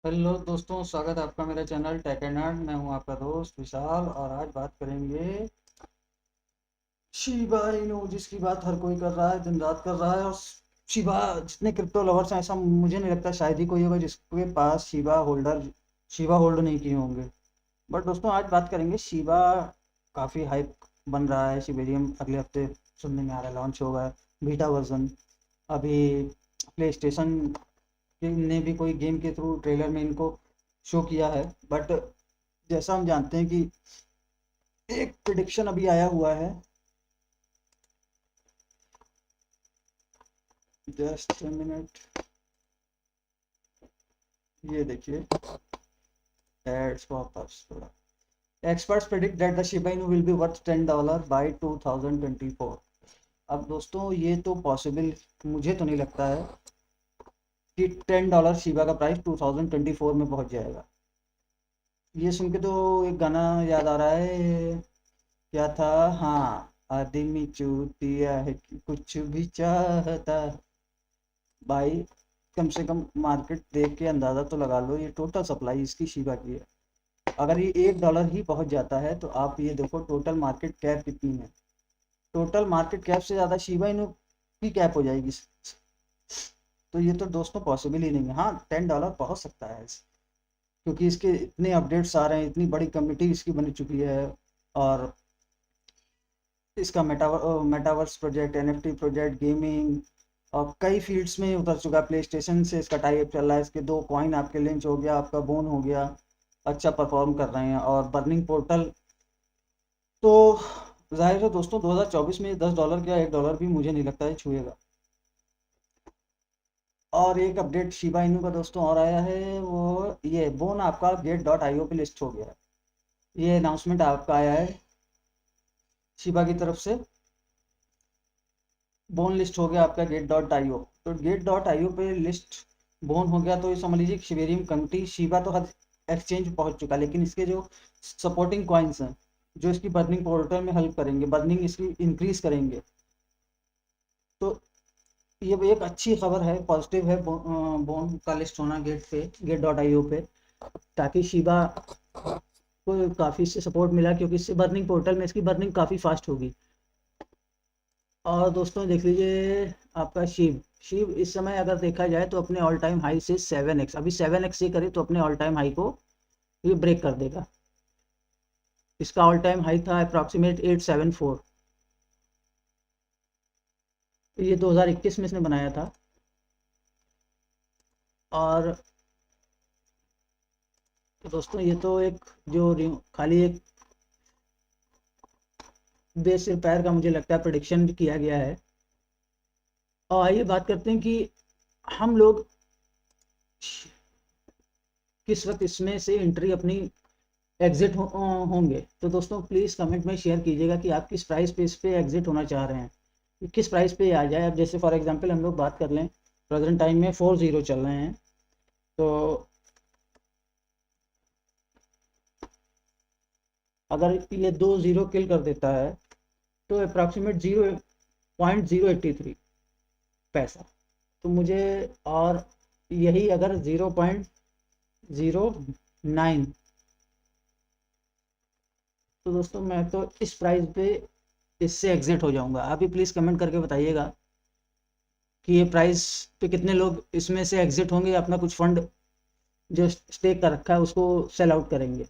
Hello दोस्तों, स्वागत है आपका मेरा चैनल टेक एंड आर्ट। मैं हूं आपका दोस्त विशाल और आज बात करेंगे शिबा इनू, जिसकी बात हर कोई कर रहा है, दिन रात कर रहा है। और शिबा, जितने क्रिप्टो लवर्स हैं, ऐसा मुझे नहीं लगता शायद ही कोई होगा जिसके पास शिबा होल्ड नहीं किए होंगे। बट दोस्तों, आज बात करेंगे शिबा। काफ़ी हाइप बन रहा है शिबेरियम, अगले हफ्ते सुनने में आ रहा है लॉन्च होगा बीटा वर्जन। अभी प्ले स्टेशन ने भी कोई गेम के थ्रू ट्रेलर में इनको शो किया है। बट जैसा हम जानते हैं कि एक प्रिडिक्शन अभी आया हुआ है। जस्ट मिनट, ये देखिए एड्स वापस थोड़ा। Experts predict that the Shiba Inu will be worth $10 by 2024। अब दोस्तों, ये तो पॉसिबल मुझे तो नहीं लगता है कि $10 शिबा का प्राइस 2024 में पहुंच जाएगा। ये सुन के तो एक गाना याद आ रहा है, क्या था? हाँ, आदमी चूतिया है कि कुछ भी चाहता है। भाई, कम से कम मार्केट देख के अंदाज़ा तो लगा लो, ये टोटल सप्लाई इसकी शिबा की है। अगर ये $1 ही पहुंच जाता है तो आप ये देखो टोटल मार्केट कैप कितनी है। टोटल मार्केट कैप से ज़्यादा शिबा इनू की कैप हो जाएगी। तो ये तो दोस्तों पॉसिबल ही नहीं है। हाँ, $10 पहुंच सकता है क्योंकि इसके इतने अपडेट्स आ रहे हैं, इतनी बड़ी कम्युनिटी इसकी बन चुकी है। और इसका metaverse project, NFT project, gaming और कई फील्ड्स में उतर चुका है। प्ले स्टेशन से इसका टाई अप चल रहा है। इसके 2 कॉइन आपके लॉन्च हो गया, आपका बोन हो गया, अच्छा परफॉर्म कर रहे हैं। और बर्निंग पोर्टल तो जाहिर है दोस्तों 2024 में $10 का $1 भी मुझे नहीं लगता है छुएगा। और एक अपडेट शिबा इनू का दोस्तों और आया है, वो ये बोन आपका गेट.io पे लिस्ट हो गया है। ये अनाउंसमेंट आपका आया है शिबा की तरफ से। बोन लिस्ट हो गया आपका गेट.io। तो गेट.io पे लिस्ट बोन हो गया तो ये समझ लीजिए शिवेरियम कम्युनिटी शिबा तो हर एक्सचेंज पहुंच चुका है। लेकिन इसके जो सपोर्टिंग कॉइन्स हैं, जो इसकी बर्निंग पोर्टल में हेल्प करेंगे, बर्निंग इसकी इंक्रीज करेंगे, तो ये भी एक अच्छी खबर है, पॉजिटिव है। बोन का लिस्ट होना गेट.io पे, ताकि शिबा को काफ़ी इससे सपोर्ट मिला, क्योंकि इससे बर्निंग पोर्टल में इसकी बर्निंग काफ़ी फास्ट होगी। और दोस्तों देख लीजिए आपका शिव शिव इस समय अगर देखा जाए तो अपने ऑल टाइम हाई से 7x, अभी 7x से करे तो अपने ऑल टाइम हाई को ये ब्रेक कर देगा। इसका ऑल टाइम हाई था अप्रॉक्सीमेट 874। ये 2021 में इसने बनाया था। और तो दोस्तों ये तो एक जो खाली एक बेस से पैर का मुझे लगता है प्रेडिक्शन किया गया है। और आइए बात करते हैं कि हम लोग किस वक्त इसमें से एंट्री अपनी एग्जिट होंगे। तो दोस्तों प्लीज़ कमेंट में शेयर कीजिएगा कि आप किस प्राइस पे इस पे एग्जिट होना चाह रहे हैं, कि किस प्राइस पे आ जाए। अब जैसे फॉर एग्जांपल हम लोग बात कर लें, प्रेजेंट टाइम में 4.0 चल रहे हैं। तो अगर ये 2 0 किल कर देता है तो अप्रॉक्सीमेट 0.083 पैसा। तो मुझे, और यही अगर 0.09, तो दोस्तों मैं तो इस प्राइस पे इससे एग्जिट हो जाऊंगा। आप भी प्लीज़ कमेंट करके बताइएगा कि ये प्राइस पे कितने लोग इसमें से एग्जिट होंगे, अपना कुछ फंड जो स्टेक कर रखा है उसको सेल आउट करेंगे।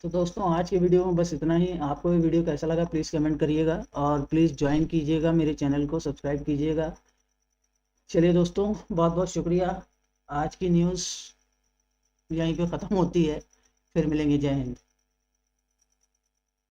तो दोस्तों आज की वीडियो में बस इतना ही। आपको ये वीडियो कैसा लगा प्लीज़ कमेंट करिएगा, और प्लीज़ ज्वाइन कीजिएगा, मेरे चैनल को सब्सक्राइब कीजिएगा। चलिए दोस्तों, बहुत बहुत शुक्रिया। आज की न्यूज़ यहीं पे ख़त्म होती है, फिर मिलेंगे। जय हिंद।